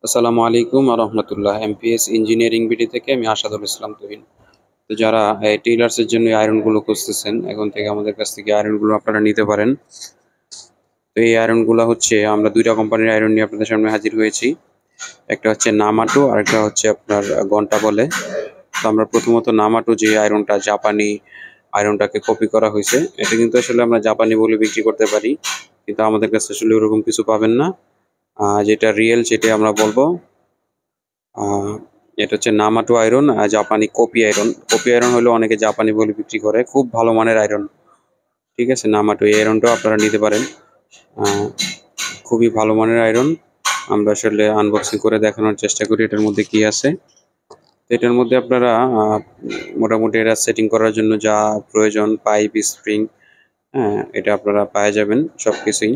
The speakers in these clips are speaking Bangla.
আসসালামু আলাইকুম রহমতুল্লাহ। এমপিএস ইঞ্জিনিয়ারিং বিডি থেকে আমি আসাদুল ইসলাম তুহিন। তো যারা টেইলার্সের জন্য আয়রনগুলো খুঁজতেছেন, এখন থেকে আমাদের কাছ থেকে আয়রনগুলো আপনারা নিতে পারেন। তো এই আয়রনগুলো হচ্ছে আমরা দুইটা কোম্পানির আয়রন নিয়ে আপনাদের সামনে হাজির হয়েছি। একটা হচ্ছে নামাটো আর একটা হচ্ছে আপনার ঘন্টা বলে। তো আমরা প্রথমত নামাটো যে আয়রনটা জাপানি আয়রনটাকে কপি করা হয়েছে, এটা কিন্তু আসলে আমরা জাপানি বলে বিক্রি করতে পারি, কিন্তু আমাদের কাছে আসলে ওরকম কিছু পাবেন না। যেটা রিয়েল সেটাই আমরা বলবো। আহ, এটা হচ্ছে নামাটো আয়রন, জাপানি কপি আয়রন। কপি আয়রন হলো অনেকে জাপানি বলে বিক্রি করে, খুব ভালো মানের আয়রন। ঠিক আছে, নামাটো এই আয়রনটাও আপনারা নিতে পারেন। আহ, খুবই ভালো মানের আয়রন। আমরা আসলে আনবক্সিং করে দেখানোর চেষ্টা করি এটার মধ্যে কি আছে। তো এটার মধ্যে আপনারা মোটামুটি এটা সেটিং করার জন্য যা প্রয়োজন, পাইপ, স্প্রিং, হ্যাঁ, এটা আপনারা পেয়ে যাবেন সব কিছুই।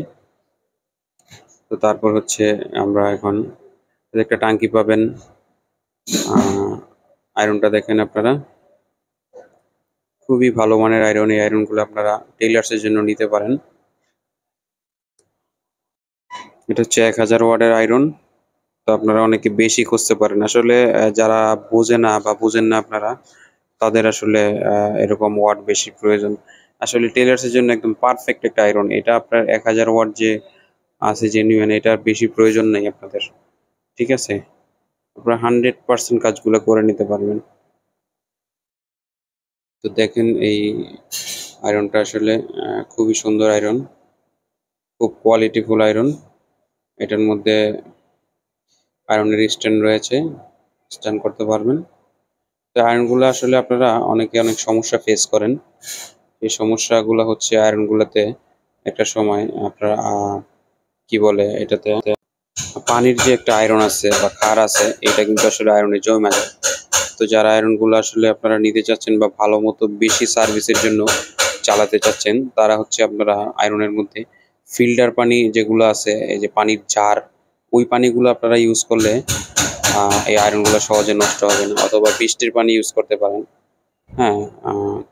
তো তারপর হচ্ছে আমরা এখন একটা টাঙ্কি পাবেন। আয়রনটা দেখেন আপনারা, খুবই ভালো মানের আয়রন। এই আয়রনগুলো আপনারা টেইলার্সের জন্য নিতে পারেন। এটা হচ্ছে 1000 ওয়াটের আয়রন। তো আপনারা অনেকে বেশি খুঁজতে পারেন আসলে, যারা বোঝে না বা বুঝেন না আপনারা, তাদের আসলে এরকম ওয়াট বেশি প্রয়োজন। আসলে টেইলার্সের জন্য একদম পারফেক্ট একটা আয়রন এটা। আপনার 1000 ওয়াট যে আছে জেনুইন, এটার বেশি প্রয়োজন নেই আপনাদের। ঠিক আছে, আপনারা 100% কাজগুলো করে নিতে পারবেন। তো দেখেন এই আয়রনটা আসলে খুবই সুন্দর আয়রন, খুব কোয়ালিটিফুল আয়রন। এটার মধ্যে আয়রনের স্ট্যান্ড রয়েছে, স্ট্যান্ড করতে পারবেন। তো আয়রনগুলো আসলে আপনারা অনেকে অনেক সমস্যা ফেস করেন। এই সমস্যাগুলো হচ্ছে আয়রনগুলোতে একটা সময় আপনারা কি বলে এটাতে পানির যে একটা আয়রন আছে বা ক্ষার আছে, এটা কিন্তু আসলে আয়রনে জমে যায়। তো যারা আয়রনগুলো আসলে আপনারা নিতে চাচ্ছেন বা ভালো মতো বেশি সার্ভিসের জন্য চালাতে চাচ্ছেন, তারা হচ্ছে আপনারা আয়রনের মধ্যে ফিল্টার পানি যেগুলো আছে, এই যে পানির জার, ওই পানিগুলো আপনারা ইউজ করলে এই আয়রনগুলো সহজে নষ্ট হবে না। অথবা বৃষ্টির পানি ইউজ করতে পারেন। হ্যাঁ,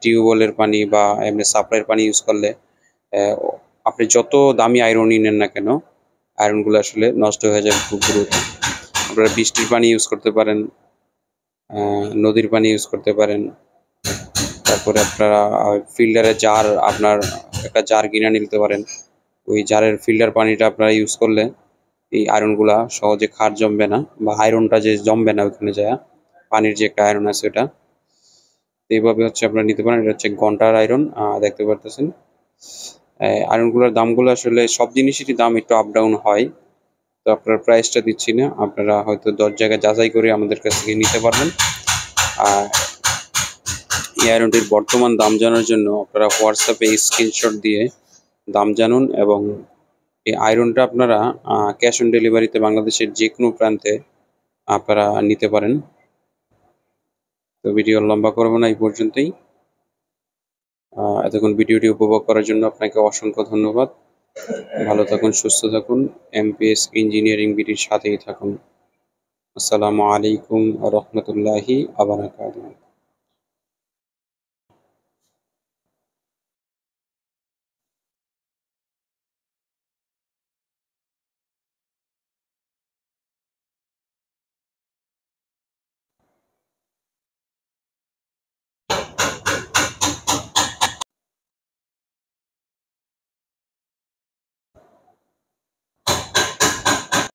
টিউবওয়েলের পানি বা এমনি সাপ্লাইয়ের পানি ইউজ করলে আহ, আপনি যত দামি আয়রনই নেন না কেন, আয়রনগুলো আসলে নষ্ট হয়ে যাবে খুব দ্রুত। আপনারা বৃষ্টির পানি ইউজ করতে পারেন, নদীর পানি ইউজ করতে পারেন। তারপরে আপনারা ফিল্টারের জার, আপনার একটা জার কিনে নিতে পারেন। ওই জারের ফিল্টার পানিটা আপনারা ইউজ করলে এই আয়রনগুলা সহজে ক্ষার জমবে না, বা আয়রনটা যে জমবে না ওইখানে যায়, পানির যে একটা আয়রন আছে ওটা। এইভাবে হচ্ছে আপনারা নিতে পারেন। এটা হচ্ছে ঘন্টার আয়রন, দেখতে পারতেছেন। আয়রনগুলোর দামগুলো আসলে সব জিনিসেরই দাম একটু আপ ডাউন হয়। তো আপনার প্রাইসটা দিচ্ছি না, আপনারা হয়তো 10 জায়গায় যাচাই করে আমাদের কাছ থেকে নিতে পারবেন। আর এই আয়রনটির বর্তমান দাম জানার জন্য আপনারা হোয়াটসঅ্যাপে স্ক্রিনশট দিয়ে দাম জানুন, এবং এই আয়রনটা আপনারা ক্যাশ অন ডেলিভারিতে বাংলাদেশের যে কোনো প্রান্তে আপনারা নিতে পারেন। তো ভিডিও লম্বা করবো না, এই পর্যন্তই। এতক্ষণ ভিডিওটি উপভোগ করার জন্য আপনাকে অসংখ্য ধন্যবাদ। ভালো থাকুন, সুস্থ থাকুন, এমপিএস ইঞ্জিনিয়ারিং বিডির সাথেই থাকুন। আসসালামু আলাইকুম রহমতুল্লাহি আবরাকাতুহু।